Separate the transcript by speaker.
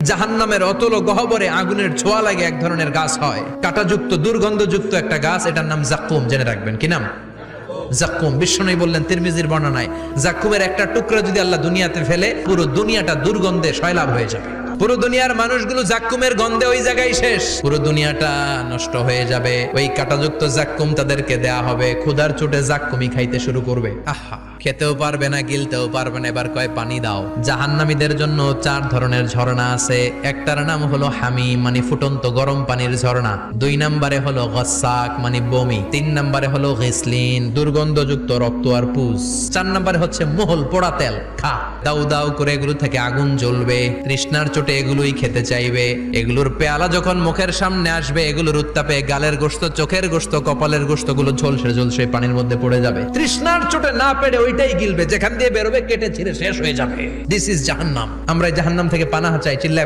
Speaker 1: জাহান্নামের অতল গহ্বরে আগুনের ছোঁয়া লাগে এক ধরনের গাছ হয়, কাঁটাযুক্ত দুর্গন্ধযুক্ত একটা গাছ, এটার নাম জাক্কুম। জেনে রাখবেন। কি নাম? জাক্কুম। বিশ্বনবী বললেন তিরমিজির বর্ণনায়, জাক্কুমের একটা টুকরা যদি আল্লাহ দুনিয়াতে ফেলে, পুরো দুনিয়াটা দুর্গন্ধে সয়লাব হয়ে যাবে। পুরো দুনিয়ার মানুষগুলো জাক্কুমের গন্ধে ওই জায়গায় শেষ, পুরো দুনিয়াটা নষ্ট হয়ে যাবে। ওই কাঁটাযুক্ত জাক্কুম তাদেরকে দেয়া হবে, ক্ষুধার চোটে জাক্কুমই খাইতে শুরু করবে। আহা, খেতেও পারবে না, গিলতেও পারবে না, এবার কয় পানি দাও। জাহান্নামীদের জন্য 4 ধরনের ঝর্ণা আছে। একটার নাম হলো হামিম, মানে ফুটন্ত গরম পানির ঝর্ণা। 2 নম্বরে হলো গসাক, মানে বমি। 3 নম্বরে হলো গিসলিন, দুর্গন্ধযুক্ত রক্ত আর পুজ। 4 নম্বরে হচ্ছে মোহল, পোড়া তেল। খা, দাউ দাউ করে এগুলো থেকে আগুন জ্বলবে, তৃষ্ণার চোটে এগুলোই খেতে চাইবে। এগুলোর পেয়ালা যখন মুখের সামনে আসবে, এগুলোর উত্তাপে গালের গোশত, চোখের গোশত, কপালের গোশত গুলো ঝলসে ঝলসে পানির মধ্যে পড়ে যাবে। তৃষ্ণার চোটে না পেরে ওইটাই গিলবে, যেখান দিয়ে বেরোবে কেটে ছিঁড়ে শেষ হয়ে যাবে। দিস ইজ জাহান্নাম। আমরা জাহান্নাম থেকে পানাহা চাই। চিল্লায়